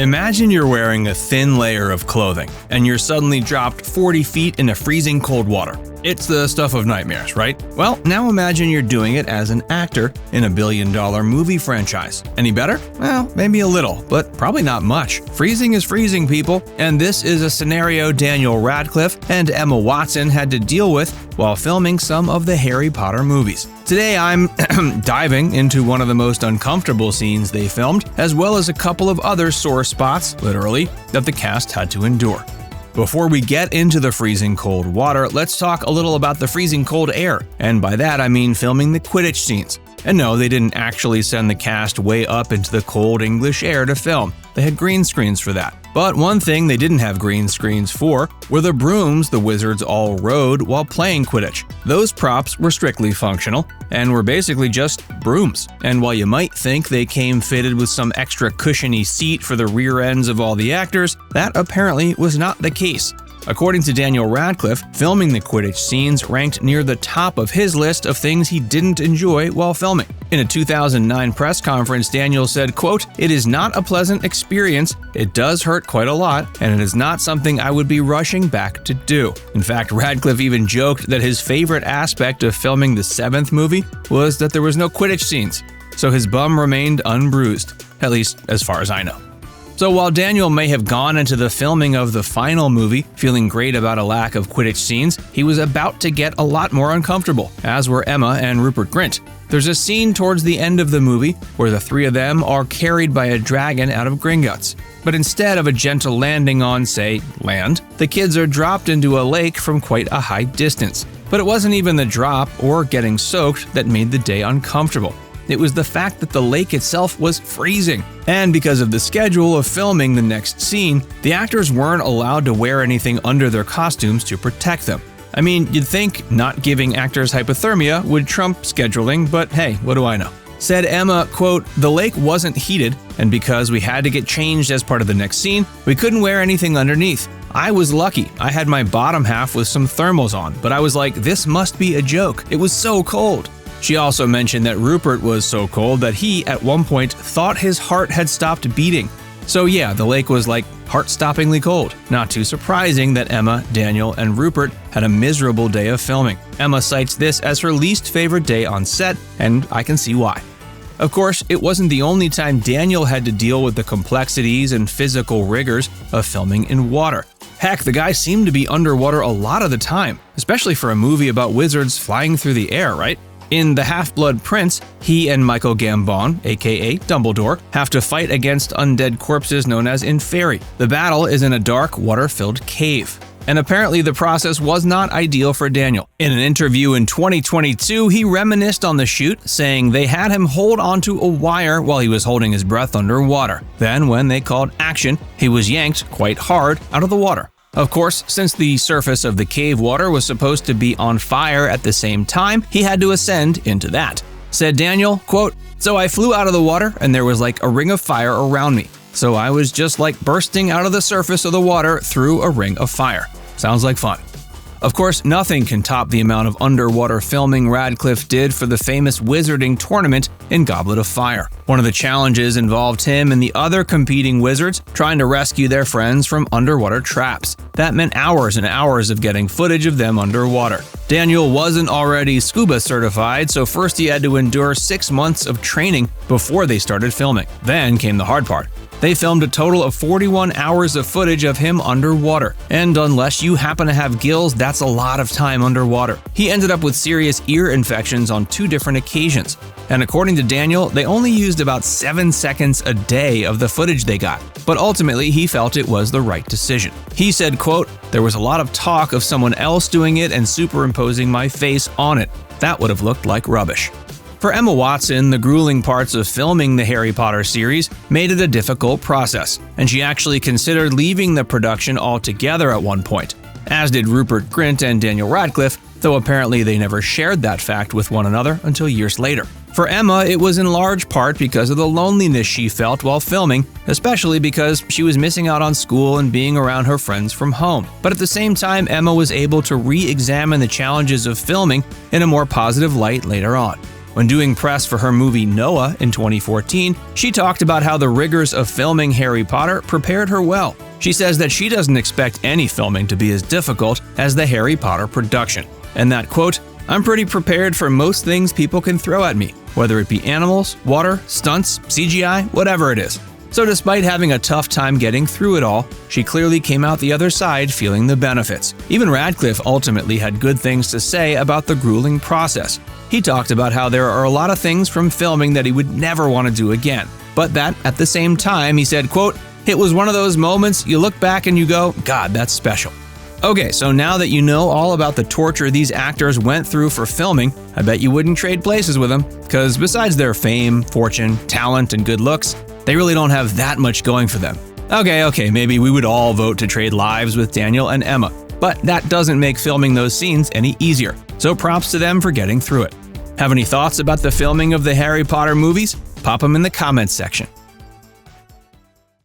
Imagine you're wearing a thin layer of clothing, and you're suddenly dropped 40 feet into freezing cold water. It's the stuff of nightmares, right? Well, now imagine you're doing it as an actor in a billion-dollar movie franchise. Any better? Well, maybe a little, but probably not much. Freezing is freezing, people, and this is a scenario Daniel Radcliffe and Emma Watson had to deal with while filming some of the Harry Potter movies. Today I'm diving into one of the most uncomfortable scenes they filmed, as well as a couple of other sore spots, literally, that the cast had to endure. Before we get into the freezing cold water, let's talk a little about the freezing cold air, and by that I mean filming the Quidditch scenes. And no, they didn't actually send the cast way up into the cold English air to film. They had green screens for that. But one thing they didn't have green screens for were the brooms the wizards all rode while playing Quidditch. Those props were strictly functional and were basically just brooms. And while you might think they came fitted with some extra cushiony seat for the rear ends of all the actors, that apparently was not the case. According to Daniel Radcliffe, filming the Quidditch scenes ranked near the top of his list of things he didn't enjoy while filming. In a 2009 press conference, Daniel said, quote, "It is not a pleasant experience, it does hurt quite a lot, and it is not something I would be rushing back to do." In fact, Radcliffe even joked that his favorite aspect of filming the 7th movie was that there was no Quidditch scenes, so his bum remained unbruised, at least as far as I know. So while Daniel may have gone into the filming of the final movie feeling great about a lack of Quidditch scenes, he was about to get a lot more uncomfortable, as were Emma and Rupert Grint. There's a scene towards the end of the movie where the three of them are carried by a dragon out of Gringotts. But instead of a gentle landing on, say, land, the kids are dropped into a lake from quite a high distance. But it wasn't even the drop or getting soaked that made the day uncomfortable. It was the fact that the lake itself was freezing. And because of the schedule of filming the next scene, the actors weren't allowed to wear anything under their costumes to protect them. I mean, you'd think not giving actors hypothermia would trump scheduling, but hey, what do I know? Said Emma, quote, "The lake wasn't heated, and because we had to get changed as part of the next scene, we couldn't wear anything underneath. I was lucky. I had my bottom half with some thermals on, but I was like, this must be a joke. It was so cold." She also mentioned that Rupert was so cold that he, at one point, thought his heart had stopped beating. So yeah, the lake was like heart-stoppingly cold. Not too surprising that Emma, Daniel, and Rupert had a miserable day of filming. Emma cites this as her least favorite day on set, and I can see why. Of course, it wasn't the only time Daniel had to deal with the complexities and physical rigors of filming in water. Heck, the guy seemed to be underwater a lot of the time, especially for a movie about wizards flying through the air, right? In The Half-Blood Prince, he and Michael Gambon, aka Dumbledore, have to fight against undead corpses known as Inferi. The battle is in a dark, water-filled cave. And apparently the process was not ideal for Daniel. In an interview in 2022, he reminisced on the shoot, saying they had him hold onto a wire while he was holding his breath underwater. Then, when they called action, he was yanked quite hard out of the water. Of course, since the surface of the cave water was supposed to be on fire at the same time, he had to ascend into that. Said Daniel, quote, "So I flew out of the water and there was like a ring of fire around me. So I was just like bursting out of the surface of the water through a ring of fire." Sounds like fun. Of course, nothing can top the amount of underwater filming Radcliffe did for the famous wizarding tournament in Goblet of Fire. One of the challenges involved him and the other competing wizards trying to rescue their friends from underwater traps. That meant hours and hours of getting footage of them underwater. Daniel wasn't already scuba certified, so first he had to endure 6 months of training before they started filming. Then came the hard part. They filmed a total of 41 hours of footage of him underwater. And unless you happen to have gills, that's a lot of time underwater. He ended up with serious ear infections on 2 different occasions. And according to Daniel, they only used about 7 seconds a day of the footage they got. But ultimately, he felt it was the right decision. He said, quote, "There was a lot of talk of someone else doing it and superimposing my face on it. That would have looked like rubbish." For Emma Watson, the grueling parts of filming the Harry Potter series made it a difficult process, and she actually considered leaving the production altogether at one point, as did Rupert Grint and Daniel Radcliffe, though apparently they never shared that fact with one another until years later. For Emma, it was in large part because of the loneliness she felt while filming, especially because she was missing out on school and being around her friends from home. But at the same time, Emma was able to re-examine the challenges of filming in a more positive light later on. When doing press for her movie Noah in 2014, she talked about how the rigors of filming Harry Potter prepared her well. She says that she doesn't expect any filming to be as difficult as the Harry Potter production, and that, quote, "I'm pretty prepared for most things people can throw at me, whether it be animals, water, stunts, CGI, whatever it is." So despite having a tough time getting through it all, she clearly came out the other side feeling the benefits. Even Radcliffe ultimately had good things to say about the grueling process. He talked about how there are a lot of things from filming that he would never want to do again, but that at the same time, he said, quote, "It was one of those moments you look back and you go, God, that's special." Okay, so now that you know all about the torture these actors went through for filming, I bet you wouldn't trade places with them, because besides their fame, fortune, talent, and good looks, they really don't have that much going for them. Okay, maybe we would all vote to trade lives with Daniel and Emma, but that doesn't make filming those scenes any easier, so props to them for getting through it. Have any thoughts about the filming of the Harry Potter movies? Pop them in the comments section.